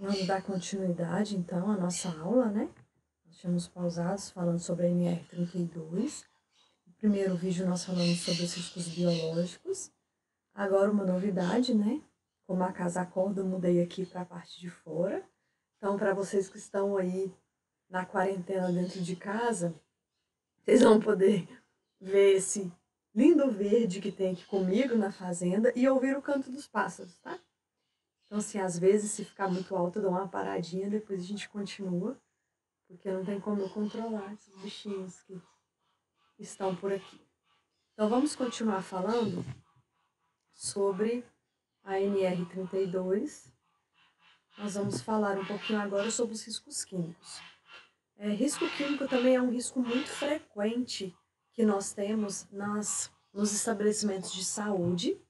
Vamos dar continuidade, então, à nossa aula, né? Nós tínhamos pausados falando sobre a NR32. No primeiro vídeo nós falamos sobre os riscos biológicos. Agora uma novidade, né? Como a casa acorda, eu mudei aqui para a parte de fora. Então, para vocês que estão aí na quarentena dentro de casa, vocês vão poder ver esse lindo verde que tem aqui comigo na fazenda e ouvir o canto dos pássaros, tá? Então, assim, às vezes, se ficar muito alto, eu dou uma paradinha, depois a gente continua, porque não tem como eu controlar esses bichinhos que estão por aqui. Então, vamos continuar falando sobre a NR32. Nós vamos falar um pouquinho agora sobre os riscos químicos. Risco químico também é um risco muito frequente que nós temos nos estabelecimentos de saúde.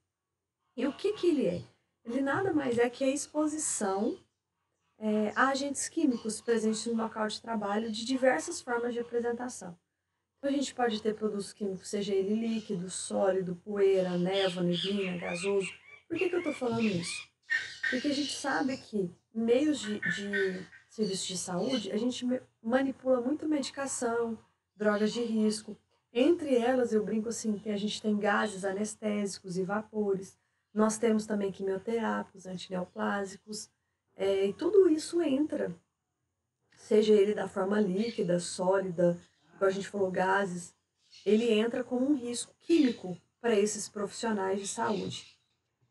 E o que ele é? Ele nada mais é que a exposição a agentes químicos presentes no local de trabalho de diversas formas de apresentação. Então, a gente pode ter produtos químicos, seja ele líquido, sólido, poeira, névoa, neblina, gasoso. Por que eu estou falando isso? Porque a gente sabe que em meios de serviços de saúde, a gente manipula muito medicação, drogas de risco. Entre elas, eu brinco assim, que a gente tem gases anestésicos e vapores. Nós temos também quimioterápicos, antineoplásicos, e tudo isso entra, seja ele da forma líquida, sólida, como a gente falou, gases, ele entra como um risco químico para esses profissionais de saúde.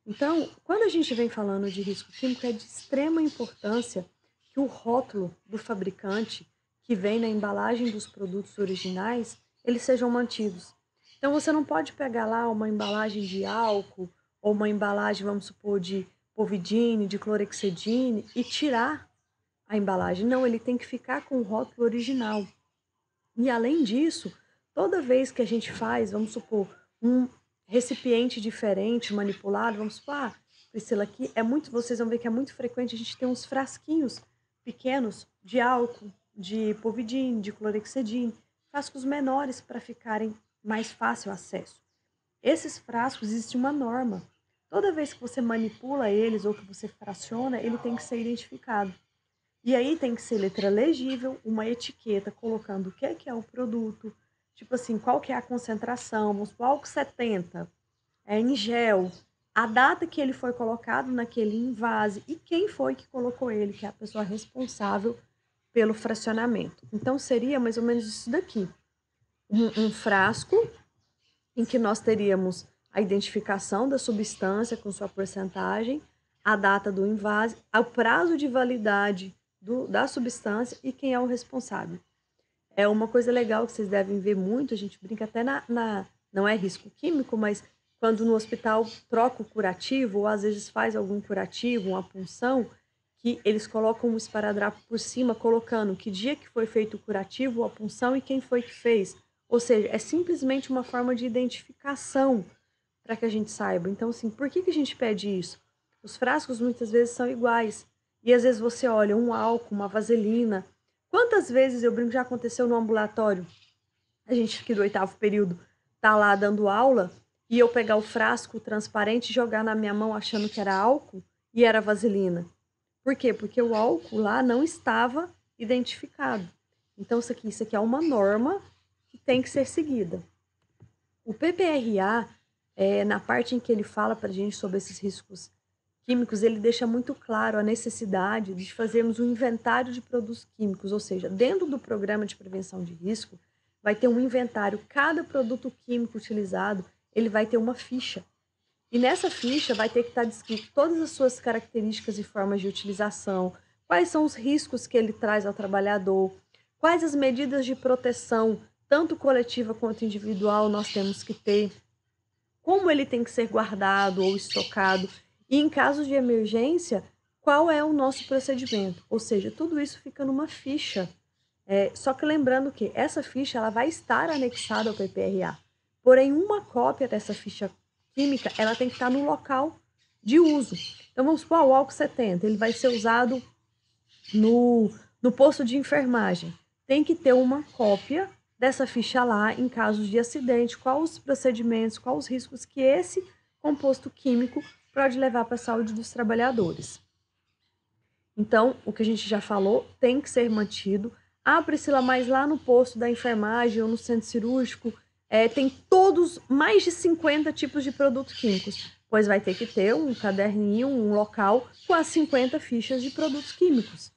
Então, quando a gente vem falando de risco químico, é de extrema importância que o rótulo do fabricante, que vem na embalagem dos produtos originais, eles sejam mantidos. Então, você não pode pegar lá uma embalagem de álcool ou uma embalagem, vamos supor, de povidine, de clorexidine e tirar a embalagem. Não, ele tem que ficar com o rótulo original. E além disso, toda vez que a gente faz, vamos supor, um recipiente diferente, manipulado, vamos supor, Priscila, aqui é muito, vocês vão ver que é muito frequente a gente ter uns frasquinhos pequenos de álcool, de povidine, de clorexidine, frascos menores para ficarem mais fácil acesso. Esses frascos, existe uma norma. Toda vez que você manipula eles ou que você fraciona, ele tem que ser identificado. E aí tem que ser letra legível, uma etiqueta colocando o que é o produto, tipo assim, qual que é a concentração, vamos supor, álcool 70, em gel, a data que ele foi colocado naquele invase e quem foi que colocou ele, que é a pessoa responsável pelo fracionamento. Então seria mais ou menos isso daqui, um frasco em que nós teríamos a identificação da substância com sua porcentagem, a data do invase, o prazo de validade da substância e quem é o responsável. É uma coisa legal que vocês devem ver muito, a gente brinca até não é risco químico, mas quando no hospital troca o curativo, ou às vezes faz algum curativo, uma punção, que eles colocam um esparadrapo por cima, colocando que dia que foi feito o curativo, a punção e quem foi que fez. Ou seja, é simplesmente uma forma de identificação para que a gente saiba. Então, assim, por que a gente pede isso? Os frascos muitas vezes são iguais. E às vezes você olha um álcool, uma vaselina. Quantas vezes eu brinco já aconteceu no ambulatório? A gente aqui do oitavo período tá lá dando aula e eu pegar o frasco transparente e jogar na minha mão achando que era álcool e era vaselina. Por quê? Porque o álcool lá não estava identificado. Então, isso aqui é uma norma que tem que ser seguida. O PPRA, na parte em que ele fala para a gente sobre esses riscos químicos, ele deixa muito claro a necessidade de fazermos um inventário de produtos químicos, ou seja, dentro do programa de prevenção de risco, vai ter um inventário, cada produto químico utilizado, ele vai ter uma ficha. E nessa ficha vai ter que estar descrito todas as suas características e formas de utilização, quais são os riscos que ele traz ao trabalhador, quais as medidas de proteção, tanto coletiva quanto individual, nós temos que ter, como ele tem que ser guardado ou estocado, e em casos de emergência, qual é o nosso procedimento. Ou seja, tudo isso fica numa ficha. Só que lembrando que essa ficha ela vai estar anexada ao PPRA. Porém, uma cópia dessa ficha química ela tem que estar no local de uso. Então, vamos supor, o álcool 70, ele vai ser usado no posto de enfermagem. Tem que ter uma cópia dessa ficha lá em casos de acidente, quais os procedimentos, quais os riscos que esse composto químico pode levar para a saúde dos trabalhadores. Então, o que a gente já falou tem que ser mantido. Ah, Priscila, mas lá no posto da enfermagem ou no centro cirúrgico tem todos, mais de 50 tipos de produtos químicos. Pois vai ter que ter um caderninho, um local com as 50 fichas de produtos químicos.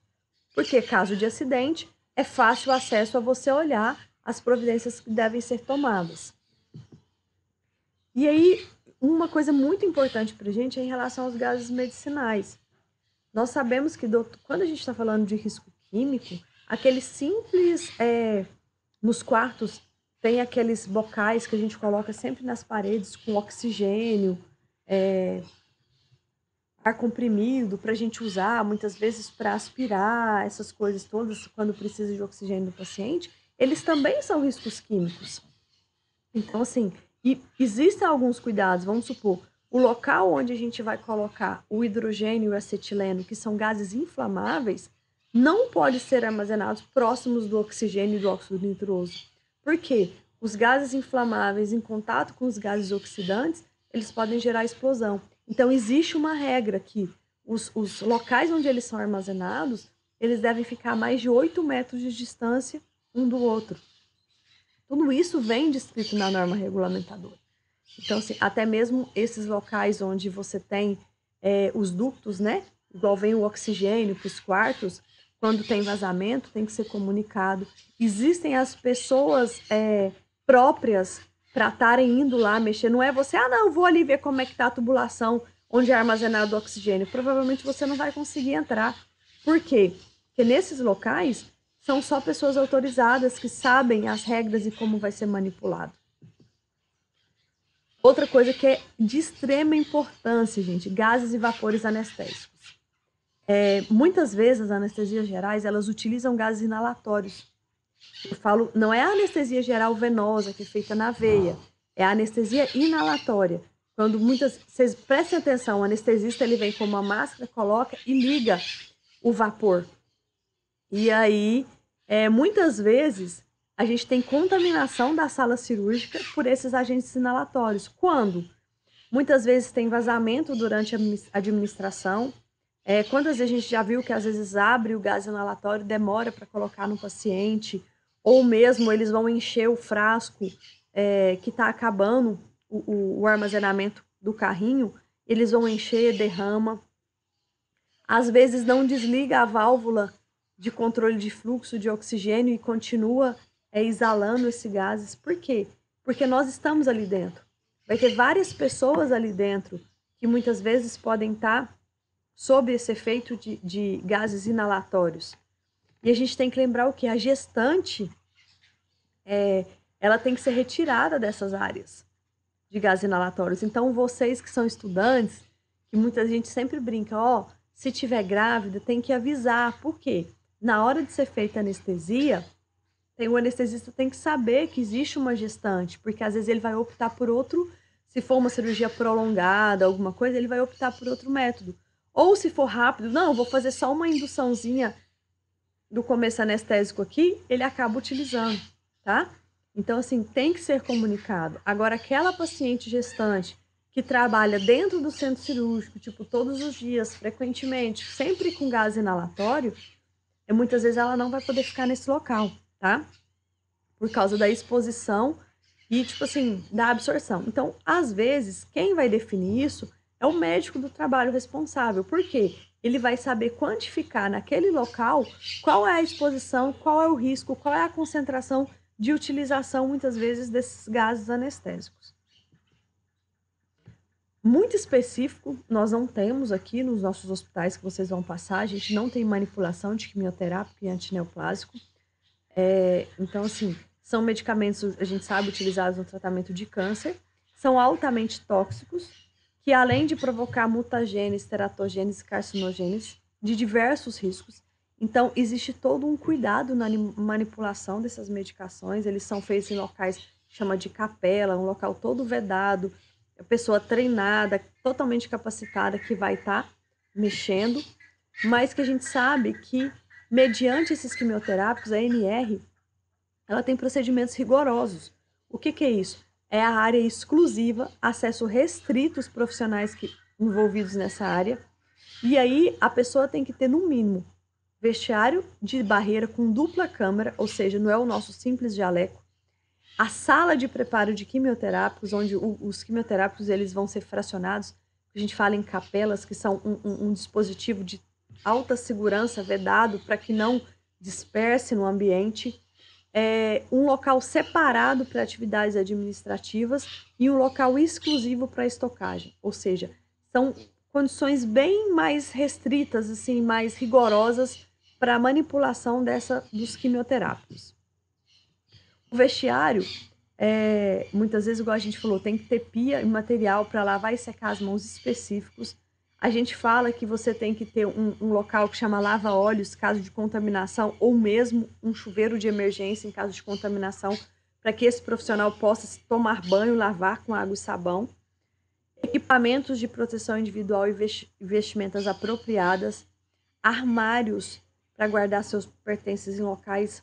Porque, caso de acidente, é fácil o acesso a você olhar as providências que devem ser tomadas. E aí, uma coisa muito importante para a gente é em relação aos gases medicinais. Nós sabemos que quando a gente está falando de risco químico, aqueles simples, nos quartos, tem aqueles bocais que a gente coloca sempre nas paredes com oxigênio, ar comprimido para a gente usar, muitas vezes para aspirar, essas coisas todas, quando precisa de oxigênio do paciente, eles também são riscos químicos. Então, assim, e existem alguns cuidados, vamos supor, o local onde a gente vai colocar o hidrogênio e o acetileno, que são gases inflamáveis, não pode ser armazenados próximos do oxigênio e do óxido nitroso. Por quê? Os gases inflamáveis em contato com os gases oxidantes, eles podem gerar explosão. Então, existe uma regra que os locais onde eles são armazenados, eles devem ficar a mais de 8 metros de distância um do outro. Tudo isso vem descrito na norma regulamentadora. Então, assim, até mesmo esses locais onde você tem os ductos, né? Igual vem o oxigênio para os quartos, quando tem vazamento, tem que ser comunicado. Existem as pessoas próprias para estarem indo lá mexer. Não é você, não, vou ali ver como é que está a tubulação, onde é armazenado o oxigênio. Provavelmente você não vai conseguir entrar. Por quê? Porque nesses locais são só pessoas autorizadas que sabem as regras e como vai ser manipulado. Outra coisa que é de extrema importância, gente, gases e vapores anestésicos. Muitas vezes as anestesias gerais, elas utilizam gases inalatórios. Eu falo, não é a anestesia geral venosa que é feita na veia, é a anestesia inalatória. Quando vocês prestem atenção, o anestesista ele vem com uma máscara, coloca e liga o vapor. E aí, muitas vezes, a gente tem contaminação da sala cirúrgica por esses agentes inalatórios. Quando? Muitas vezes tem vazamento durante a administração. Quantas vezes a gente já viu que às vezes abre o gás inalatório, demora para colocar no paciente, ou mesmo eles vão encher o frasco que está acabando o armazenamento do carrinho, eles vão encher, derrama. Às vezes não desliga a válvula de controle de fluxo de oxigênio e continua exalando esses gases. Por quê? Porque nós estamos ali dentro. Vai ter várias pessoas ali dentro que muitas vezes podem estar sob esse efeito de gases inalatórios. E a gente tem que lembrar o que? A gestante, ela tem que ser retirada dessas áreas de gases inalatórios. Então, vocês que são estudantes, que muita gente sempre brinca, se tiver grávida, tem que avisar. Por quê? Na hora de ser feita a anestesia, o anestesista tem que saber que existe uma gestante, porque às vezes ele vai optar por outro, se for uma cirurgia prolongada, alguma coisa, ele vai optar por outro método. Ou se for rápido, não, vou fazer só uma induçãozinha do começo anestésico aqui, ele acaba utilizando, tá? Então, assim, tem que ser comunicado. Agora, aquela paciente gestante que trabalha dentro do centro cirúrgico, tipo, todos os dias, frequentemente, sempre com gás inalatório, muitas vezes ela não vai poder ficar nesse local, tá? Por causa da exposição e, tipo assim, da absorção. Então, às vezes, quem vai definir isso é o médico do trabalho responsável. Por quê? Ele vai saber quantificar naquele local qual é a exposição, qual é o risco, qual é a concentração de utilização, muitas vezes, desses gases anestésicos. Muito específico, nós não temos aqui nos nossos hospitais que vocês vão passar, a gente não tem manipulação de quimioterápico e antineoplásico. Então, assim, são medicamentos, a gente sabe, utilizados no tratamento de câncer, são altamente tóxicos, que além de provocar mutagênese, teratogênese, carcinogênese, de diversos riscos. Então, existe todo um cuidado na manipulação dessas medicações, eles são feitos em locais que chama de capela, um local todo vedado, a pessoa treinada, totalmente capacitada, que vai estar mexendo, mas que a gente sabe que, mediante esses quimioterápicos, a ANR, ela tem procedimentos rigorosos. O que é isso? É a área exclusiva, acesso restrito aos profissionais envolvidos nessa área, E aí a pessoa tem que ter, no mínimo, vestiário de barreira com dupla câmara, ou seja, não é o nosso simples jaleco. A sala de preparo de quimioterápicos, onde os quimioterápicos eles vão ser fracionados, a gente fala em capelas, que são um dispositivo de alta segurança vedado para que não disperse no ambiente. Um local separado para atividades administrativas e um local exclusivo para estocagem. Ou seja, são condições bem mais restritas, assim, mais rigorosas para a manipulação dos quimioterápicos. O vestiário, muitas vezes, igual a gente falou, tem que ter pia e material para lavar e secar as mãos específicos. A gente fala que você tem que ter um local que chama lava-óleos, caso de contaminação, ou mesmo um chuveiro de emergência em caso de contaminação, para que esse profissional possa tomar banho, lavar com água e sabão. Equipamentos de proteção individual e vestimentas apropriadas. Armários para guardar seus pertences em locais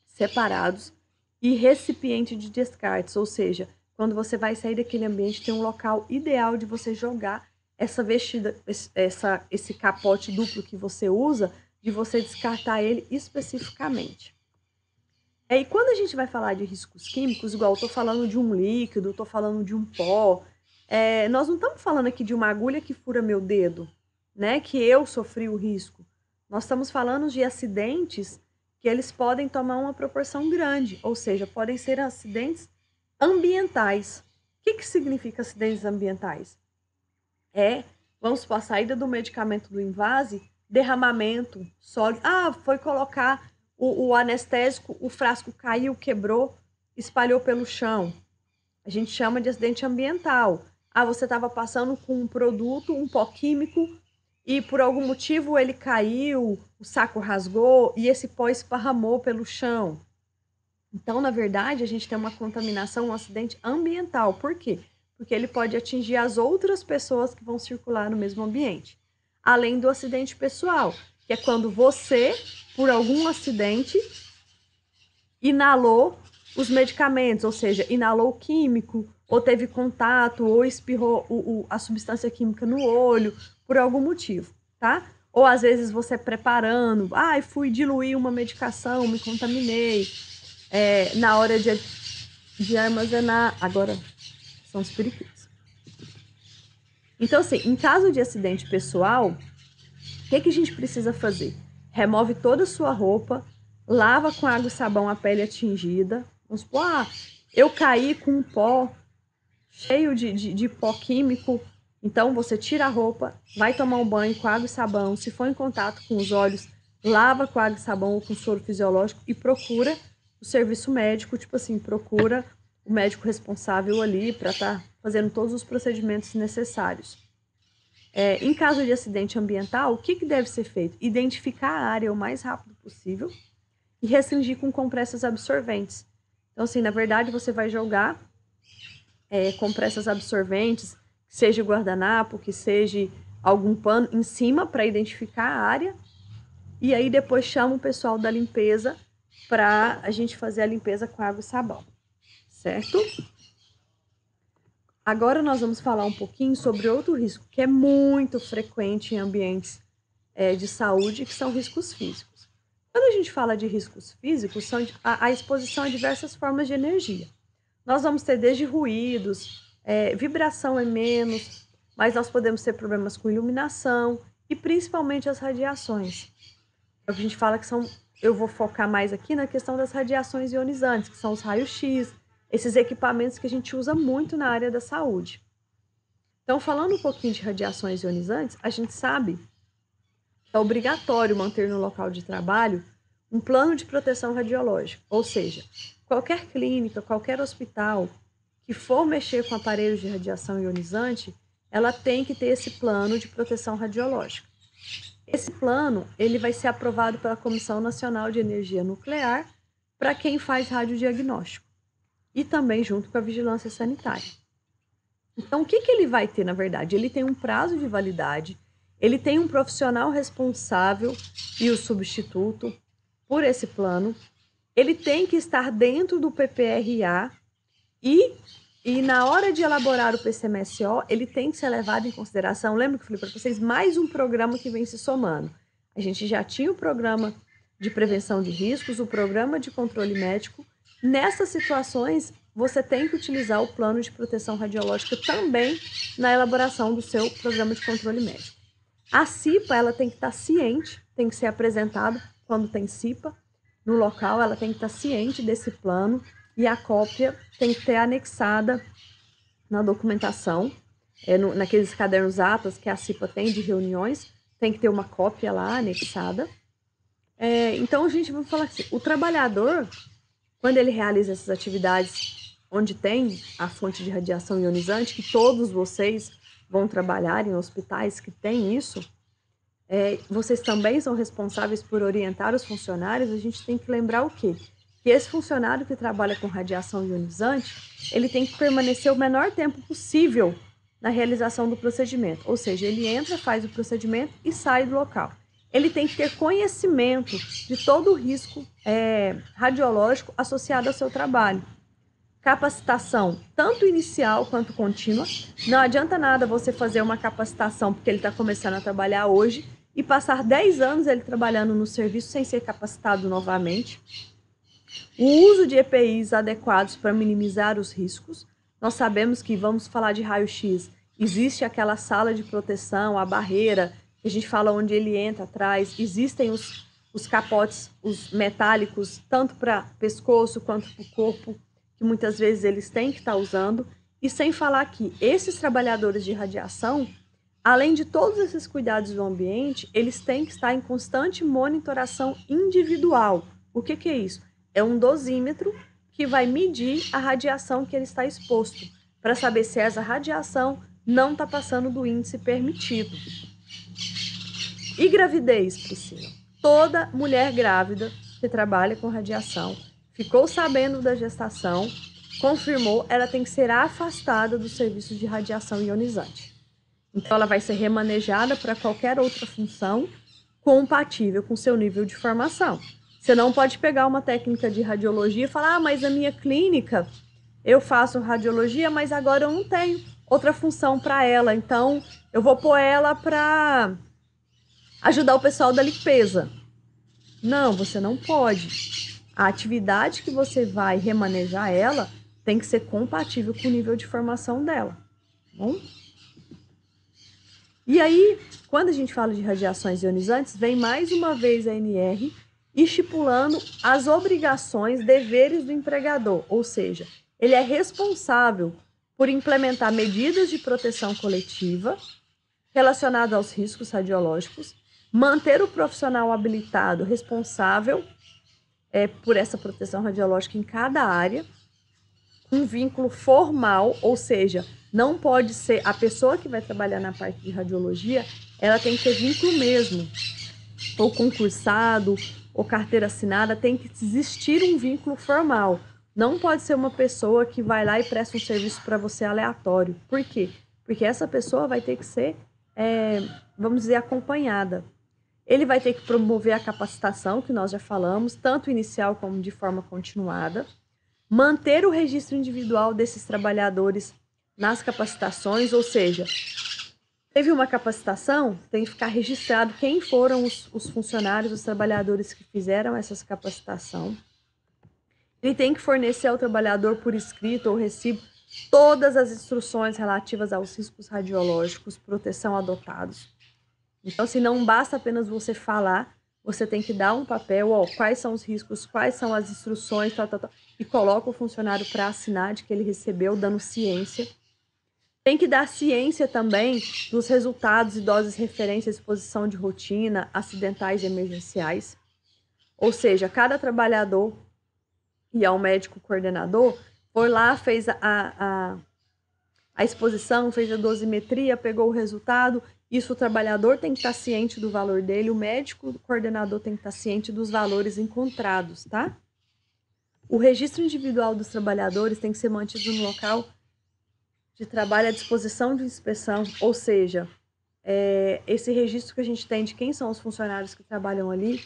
separados. E recipiente de descartes, ou seja, quando você vai sair daquele ambiente, tem um local ideal de você jogar essa vestida, esse capote duplo que você usa, de você descartar ele especificamente. E quando a gente vai falar de riscos químicos, igual eu estou falando de um líquido, estou falando de um pó, nós não estamos falando aqui de uma agulha que fura meu dedo, né? Que eu sofri o risco. Nós estamos falando de acidentes que eles podem tomar uma proporção grande, ou seja, podem ser acidentes ambientais. O que significa acidentes ambientais? Vamos supor, a saída do medicamento do invase, derramamento sólido. Foi colocar o anestésico, o frasco caiu, quebrou, espalhou pelo chão. A gente chama de acidente ambiental. Você estava passando com um produto, um pó químico, e por algum motivo ele caiu, o saco rasgou e esse pó esparramou pelo chão. Então, na verdade, a gente tem uma contaminação, um acidente ambiental. Por quê? Porque ele pode atingir as outras pessoas que vão circular no mesmo ambiente. Além do acidente pessoal, que é quando você, por algum acidente, inalou os medicamentos, ou seja, inalou o químico, ou teve contato, ou espirrou a substância química no olho, por algum motivo, tá? Ou às vezes você preparando, fui diluir uma medicação, me contaminei, na hora de armazenar. Agora são os periquitos. Então, assim, em caso de acidente pessoal, o que a gente precisa fazer? Remove toda a sua roupa, lava com água e sabão a pele atingida. Vamos supor, eu caí com um pó cheio de pó químico. Então, você tira a roupa, vai tomar um banho com água e sabão. Se for em contato com os olhos, lava com água e sabão ou com soro fisiológico e procura o serviço médico, tipo assim, procura o médico responsável ali para estar fazendo todos os procedimentos necessários. Em caso de acidente ambiental, o que deve ser feito? Identificar a área o mais rápido possível e restringir com compressas absorventes. Então, assim, na verdade, você vai jogar compressas absorventes, que seja guardanapo, que seja algum pano em cima para identificar a área. E aí depois chama o pessoal da limpeza para a gente fazer a limpeza com água e sabão, certo? Agora nós vamos falar um pouquinho sobre outro risco que é muito frequente em ambientes de saúde, que são riscos físicos. Quando a gente fala de riscos físicos, são a exposição a diversas formas de energia. Nós vamos ter desde ruídos, vibração é menos, mas nós podemos ter problemas com iluminação e principalmente as radiações. A gente fala que eu vou focar mais aqui na questão das radiações ionizantes, que são os raios-x, esses equipamentos que a gente usa muito na área da saúde. Então, falando um pouquinho de radiações ionizantes, a gente sabe que é obrigatório manter no local de trabalho um plano de proteção radiológica, ou seja, qualquer clínica, qualquer hospital que for mexer com aparelhos de radiação ionizante, ela tem que ter esse plano de proteção radiológica. Esse plano ele vai ser aprovado pela Comissão Nacional de Energia Nuclear para quem faz radiodiagnóstico e também junto com a vigilância sanitária. Então, o que ele vai ter, na verdade? Ele tem um prazo de validade, ele tem um profissional responsável e o substituto por esse plano, ele tem que estar dentro do PPRA e E na hora de elaborar o PCMSO, ele tem que ser levado em consideração. Lembra que eu falei para vocês? Mais um programa que vem se somando. A gente já tinha o programa de prevenção de riscos, o programa de controle médico. Nessas situações, você tem que utilizar o plano de proteção radiológica também na elaboração do seu programa de controle médico. A CIPA, ela tem que estar ciente, tem que ser apresentada quando tem CIPA no local, ela tem que estar ciente desse plano e a cópia tem que ter anexada na documentação, naqueles cadernos atas que a CIPA tem de reuniões, tem que ter uma cópia lá anexada. Então, a gente vai falar assim, o trabalhador, quando ele realiza essas atividades onde tem a fonte de radiação ionizante, que todos vocês vão trabalhar em hospitais que tem isso, vocês também são responsáveis por orientar os funcionários. A gente tem que lembrar o quê? Que esse funcionário que trabalha com radiação ionizante, ele tem que permanecer o menor tempo possível na realização do procedimento. Ou seja, ele entra, faz o procedimento e sai do local. Ele tem que ter conhecimento de todo o risco radiológico associado ao seu trabalho. Capacitação, tanto inicial quanto contínua. Não adianta nada você fazer uma capacitação porque ele está começando a trabalhar hoje e passar 10 anos ele trabalhando no serviço sem ser capacitado novamente. O uso de EPIs adequados para minimizar os riscos. Nós sabemos que, vamos falar de raio-x, existe aquela sala de proteção, a barreira, que a gente fala onde ele entra atrás, existem os capotes, os metálicos, tanto para pescoço quanto para o corpo, que muitas vezes eles têm que estar usando. E sem falar que esses trabalhadores de radiação, além de todos esses cuidados do ambiente, eles têm que estar em constante monitoração individual. O que é isso? É um dosímetro que vai medir a radiação que ele está exposto, para saber se essa radiação não está passando do índice permitido. E gravidez, Priscila? Toda mulher grávida que trabalha com radiação, ficou sabendo da gestação, confirmou, ela tem que ser afastada do serviço de radiação ionizante. Então, ela vai ser remanejada para qualquer outra função compatível com seu nível de formação. Você não pode pegar uma técnica de radiologia e falar, mas na minha clínica eu faço radiologia, mas agora eu não tenho outra função para ela, então eu vou pôr ela para ajudar o pessoal da limpeza. Não, você não pode. A atividade que você vai remanejar ela tem que ser compatível com o nível de formação dela. Tá bom? E aí, quando a gente fala de radiações ionizantes, vem mais uma vez a ANR estipulando as obrigações, deveres do empregador, ou seja, ele é responsável por implementar medidas de proteção coletiva relacionadas aos riscos radiológicos, manter o profissional habilitado responsável por essa proteção radiológica em cada área, um vínculo formal, ou seja, não pode ser a pessoa que vai trabalhar na parte de radiologia, ela tem que ter vínculo mesmo, ou concursado, ou carteira assinada, tem que existir um vínculo formal. Não pode ser uma pessoa que vai lá e presta um serviço para você aleatório. Por quê? Porque essa pessoa vai ter que ser, vamos dizer, acompanhada. Ele vai ter que promover a capacitação, que nós já falamos, tanto inicial como de forma continuada. Manter o registro individual desses trabalhadores nas capacitações, ou seja, teve uma capacitação, tem que ficar registrado quem foram os funcionários, os trabalhadores que fizeram essa capacitação. Ele tem que fornecer ao trabalhador por escrito ou recibo todas as instruções relativas aos riscos radiológicos, proteção adotados. Então, se não basta apenas você falar, você tem que dar um papel, quais são os riscos, quais são as instruções, e coloca o funcionário para assinar de que ele recebeu, dando ciência. Tem que dar ciência também dos resultados e doses de referência à exposição de rotina, acidentais e emergenciais. Ou seja, cada trabalhador e ao médico coordenador foi lá, fez a exposição, fez a dosimetria, pegou o resultado. Isso o trabalhador tem que estar ciente do valor dele, o médico coordenador tem que estar ciente dos valores encontrados, tá? O registro individual dos trabalhadores tem que ser mantido no local de trabalho à disposição de inspeção, ou seja, esse registro que a gente tem de quem são os funcionários que trabalham ali,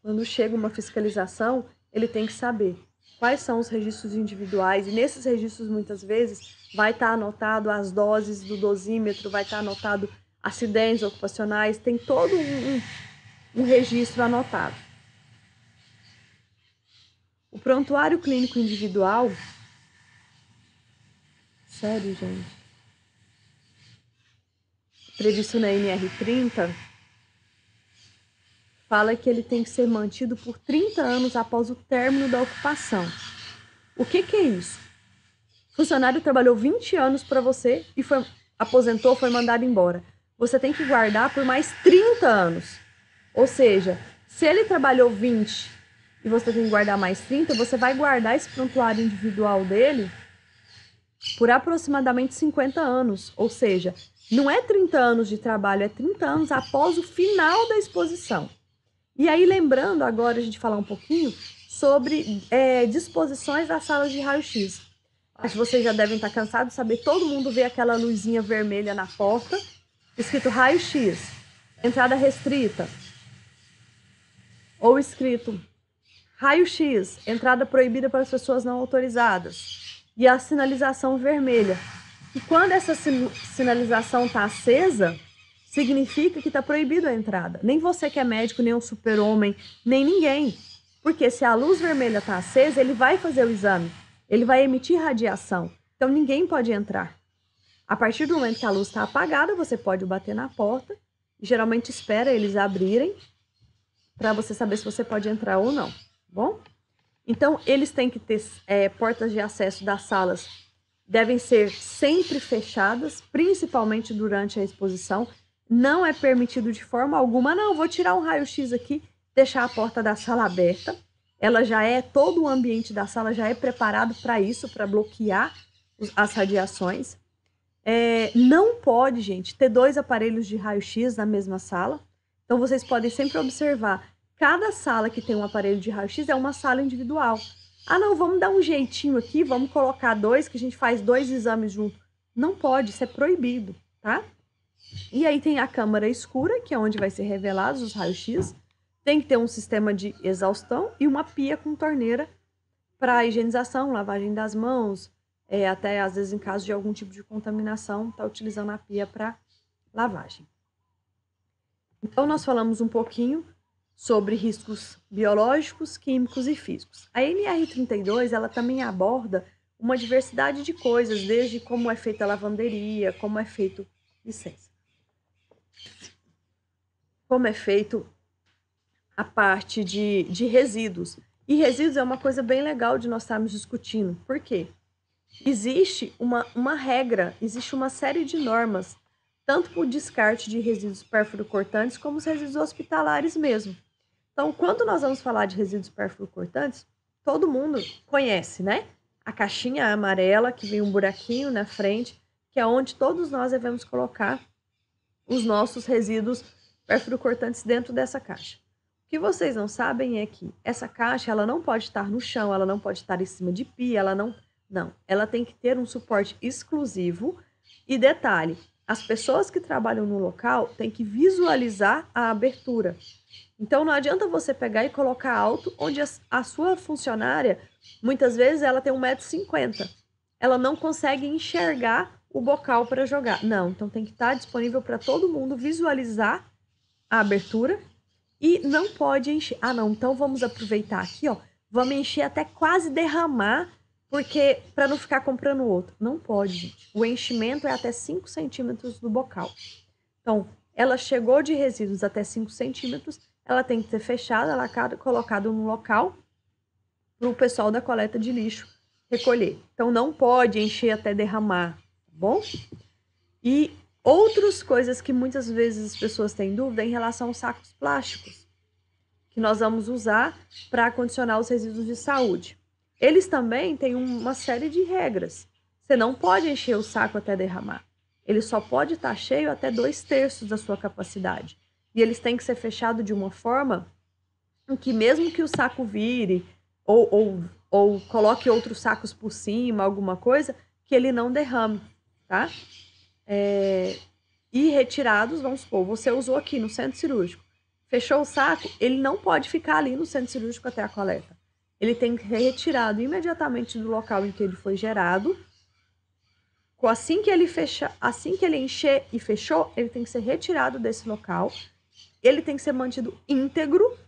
quando chega uma fiscalização, ele tem que saber quais são os registros individuais, e nesses registros, muitas vezes, vai estar anotado as doses do dosímetro, vai estar anotado acidentes ocupacionais, tem todo um registro anotado. O prontuário clínico individual, sério, gente, previsto na NR30, fala que ele tem que ser mantido por 30 anos após o término da ocupação. O que é isso? O funcionário trabalhou 20 anos para você e aposentou, foi mandado embora. Você tem que guardar por mais 30 anos. Ou seja, se ele trabalhou 20 e você tem que guardar mais 30, você vai guardar esse prontuário individual dele por aproximadamente 50 anos. Ou seja, não é 30 anos de trabalho, é 30 anos após o final da exposição. E aí, lembrando agora a gente falar um pouquinho sobre disposições das salas de raio-x. Acho que vocês já devem estar cansados de saber, todo mundo vê aquela luzinha vermelha na porta, escrito raio-x, entrada restrita, ou escrito raio-x, entrada proibida para as pessoas não autorizadas, e a sinalização vermelha. E quando essa sinalização está acesa, significa que está proibido a entrada. Nem você que é médico, nem um super-homem, nem ninguém. Porque se a luz vermelha está acesa, ele vai fazer o exame. Ele vai emitir radiação. Então, ninguém pode entrar. A partir do momento que a luz está apagada, você pode bater na porta. Geralmente espera eles abrirem para você saber se você pode entrar ou não. Bom? Então, eles têm que ter portas de acesso das salas. Devem ser sempre fechadas, principalmente durante a exposição. Não é permitido de forma alguma, não, vou tirar um raio-x aqui, deixar a porta da sala aberta. Ela já todo o ambiente da sala já é preparado para isso, para bloquear as radiações. Não pode, gente, ter 2 aparelhos de raio-x na mesma sala. Então, vocês podem sempre observar, cada sala que tem um aparelho de raio-x é uma sala individual. Ah, não, vamos dar um jeitinho aqui, vamos colocar 2, que a gente faz 2 exames juntos. Não pode, isso é proibido, tá? E aí tem a câmara escura, que é onde vai ser revelados os raios-x. Tem que ter um sistema de exaustão e uma pia com torneira para higienização, lavagem das mãos, até às vezes em caso de algum tipo de contaminação, tá utilizando a pia para lavagem. Então, nós falamos um pouquinho sobre riscos biológicos, químicos e físicos. A NR32, ela também aborda uma diversidade de coisas, desde como é feita a lavanderia, como é feito... Licença. Como é feito a parte de resíduos. E resíduos é uma coisa bem legal de nós estarmos discutindo. Por quê? Existe uma regra, existe uma série de normas, tanto para o descarte de resíduos perfluorocortantes, como os resíduos hospitalares mesmo. Então, quando nós vamos falar de resíduos perfluorocortantes, todo mundo conhece, né? A caixinha amarela, que vem um buraquinho na frente, que é onde todos nós devemos colocar os nossos resíduos perfluorocortantes dentro dessa caixa. O que vocês não sabem é que essa caixa, ela não pode estar no chão, ela não pode estar em cima de pia, ela tem que ter um suporte exclusivo. E detalhe, as pessoas que trabalham no local têm que visualizar a abertura. Então, não adianta você pegar e colocar alto, onde a sua funcionária, muitas vezes, ela tem 1,50 m. Ela não consegue enxergar o bocal para jogar. Não, então tem que estar disponível para todo mundo visualizar a abertura e não pode encher. Ah, não, então vamos aproveitar aqui, ó. Vamos encher até quase derramar, porque para não ficar comprando outro. Não pode, gente. O enchimento é até 5 centímetros do bocal. Então, ela chegou de resíduos até 5 centímetros, ela tem que ser fechada, ela é colocada no local para o pessoal da coleta de lixo recolher. Então, não pode encher até derramar. Bom? E outras coisas que muitas vezes as pessoas têm dúvida em relação aos sacos plásticos, que nós vamos usar para condicionar os resíduos de saúde. Eles também têm uma série de regras. Você não pode encher o saco até derramar. Ele só pode estar cheio até 2/3 da sua capacidade. E eles têm que ser fechados de uma forma em que mesmo que o saco vire ou coloque outros sacos por cima, alguma coisa, que ele não derrame. Tá? E retirados, vamos supor, você usou aqui no centro cirúrgico, fechou o saco, ele não pode ficar ali no centro cirúrgico até a coleta. ele tem que ser retirado imediatamente do local em que ele foi gerado. Assim que ele encher e fechou, ele tem que ser retirado desse local. Ele tem que ser mantido íntegro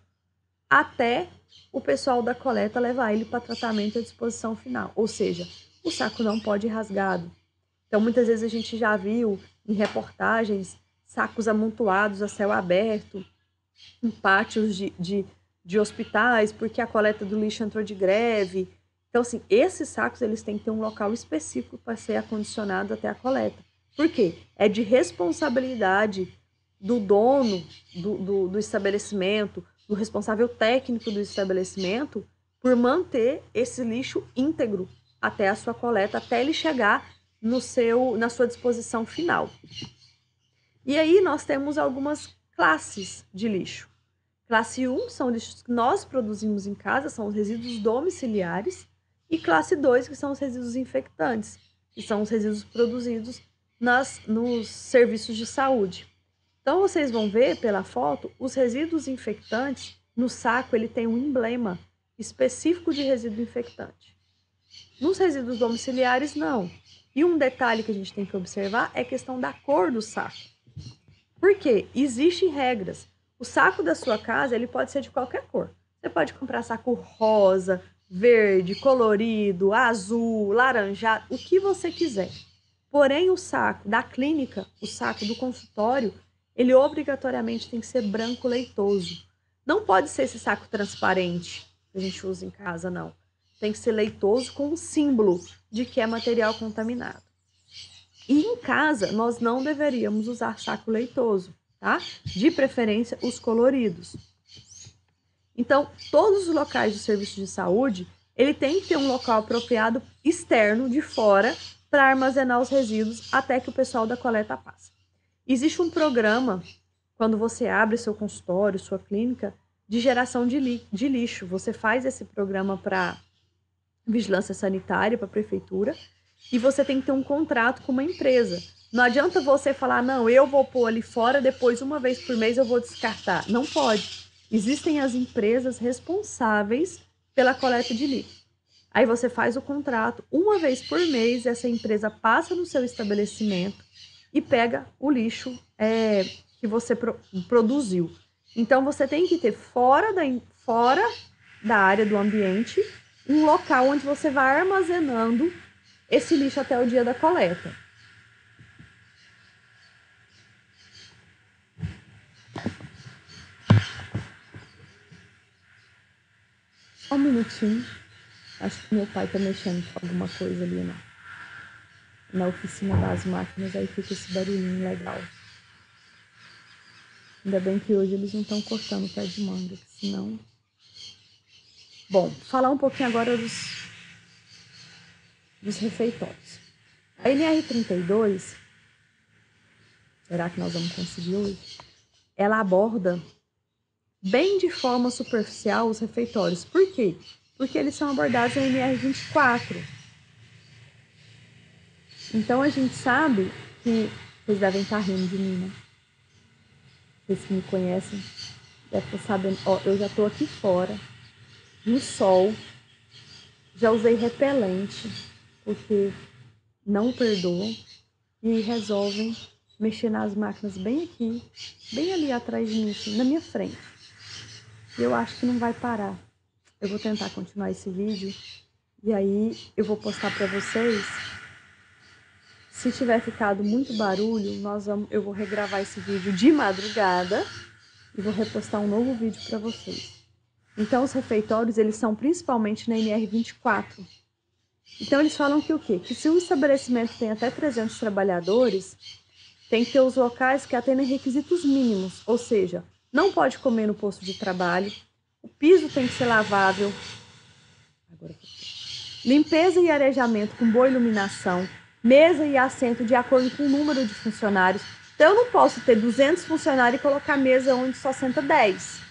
até o pessoal da coleta levar ele para tratamento à disposição final. Ou seja, o saco não pode ir rasgado. Então, muitas vezes a gente já viu em reportagens sacos amontoados a céu aberto, em pátios de hospitais, porque a coleta do lixo entrou de greve. Então, assim, esses sacos eles têm que ter um local específico para ser acondicionado até a coleta. Por quê? É de responsabilidade do dono do estabelecimento, do responsável técnico do estabelecimento, por manter esse lixo íntegro até a sua coleta, até ele chegar na sua disposição final. E aí nós temos algumas classes de lixo. Classe 1 são lixos que nós produzimos em casa, são os resíduos domiciliares. E classe 2, que são os resíduos infectantes, que são os resíduos produzidos nos serviços de saúde. Então, vocês vão ver pela foto, os resíduos infectantes, no saco, ele tem um emblema específico de resíduo infectante. Nos resíduos domiciliares, não. E um detalhe que a gente tem que observar é a questão da cor do saco. Por quê? Existem regras. O saco da sua casa, ele pode ser de qualquer cor. Você pode comprar saco rosa, verde, colorido, azul, laranjado, o que você quiser. Porém, o saco da clínica, o saco do consultório, ele obrigatoriamente tem que ser branco leitoso. Não pode ser esse saco transparente que a gente usa em casa, não. Tem que ser leitoso com um símbolo de que é material contaminado. E em casa, nós não deveríamos usar saco leitoso, tá? De preferência, os coloridos. Então, todos os locais de serviço de saúde, ele tem que ter um local apropriado externo, de fora, para armazenar os resíduos até que o pessoal da coleta passe. Existe um programa, quando você abre seu consultório, sua clínica, de geração de lixo. Você faz esse programa para vigilância sanitária, para a prefeitura, e você tem que ter um contrato com uma empresa. Não adianta você falar, não, eu vou pôr ali fora, depois uma vez por mês eu vou descartar. Não pode. Existem as empresas responsáveis pela coleta de lixo. Aí você faz o contrato, uma vez por mês, essa empresa passa no seu estabelecimento e pega o lixo que você produziu. Então, você tem que ter fora da área do ambiente um local onde você vai armazenando esse lixo até o dia da coleta. Só um minutinho. Acho que meu pai tá mexendo com alguma coisa ali na oficina das máquinas. Aí fica esse barulhinho legal. Ainda bem que hoje eles não estão cortando o pé de manga, senão... Bom, falar um pouquinho agora dos refeitórios. A NR32, será que nós vamos conseguir hoje? Ela aborda bem de forma superficial os refeitórios. Por quê? Porque eles são abordados na NR24. Então, a gente sabe que... Vocês devem estar rindo de mim, né? Vocês que me conhecem devem estar sabendo. Ó, eu já estou aqui fora, no sol. Já usei repelente, porque não perdoam. E resolvem mexer nas máquinas bem aqui, bem ali atrás de mim, assim, na minha frente. Eu acho que não vai parar. Eu vou tentar continuar esse vídeo e aí eu vou postar para vocês. Se tiver ficado muito barulho, eu vou regravar esse vídeo de madrugada e vou repostar um novo vídeo para vocês. Então, os refeitórios, eles são principalmente na NR24. Então, eles falam que o quê? Que se um estabelecimento tem até 300 trabalhadores, tem que ter os locais que atendem requisitos mínimos, ou seja, não pode comer no posto de trabalho, o piso tem que ser lavável, limpeza e arejamento com boa iluminação, mesa e assento de acordo com o número de funcionários. Então, eu não posso ter 200 funcionários e colocar mesa onde só senta 10.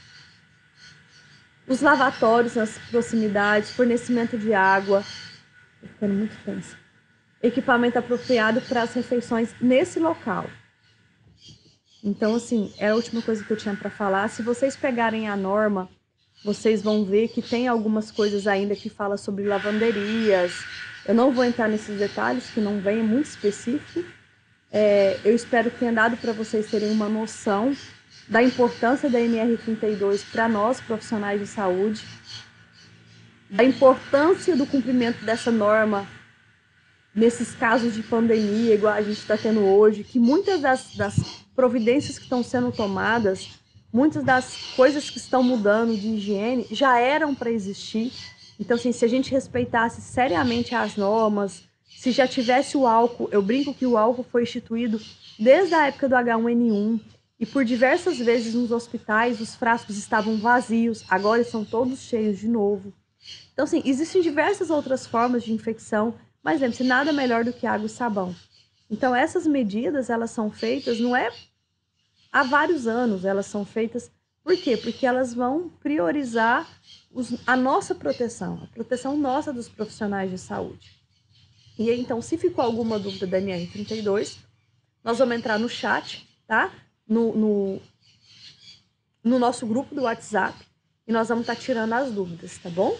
Os lavatórios nas proximidades, fornecimento de água. Tô ficando muito tensa. Equipamento apropriado para as refeições nesse local. Então, assim, é a última coisa que eu tinha para falar. Se vocês pegarem a norma vocês vão ver que tem algumas coisas ainda que fala sobre lavanderias. Eu não vou entrar nesses detalhes, que não vem, é muito específico. Eu espero que tenha dado para vocês terem uma noção da importância da NR32 para nós, profissionais de saúde, da importância do cumprimento dessa norma nesses casos de pandemia, igual a gente está tendo hoje, que muitas das providências que estão sendo tomadas, muitas das coisas que estão mudando de higiene já eram para existir. Então, assim, se a gente respeitasse seriamente as normas, se já tivesse o álcool, eu brinco que o álcool foi instituído desde a época do H1N1 e por diversas vezes nos hospitais os frascos estavam vazios, agora estão todos cheios de novo. Então, assim, existem diversas outras formas de infecção, mas lembre-se, nada melhor do que água e sabão. Então, essas medidas, elas são feitas, não é há vários anos, elas são feitas, por quê? Porque elas vão priorizar a nossa proteção, a proteção nossa dos profissionais de saúde. E então, se ficou alguma dúvida da NR32, nós vamos entrar no chat, tá? No nosso grupo do WhatsApp, e nós vamos estar tirando as dúvidas, tá bom?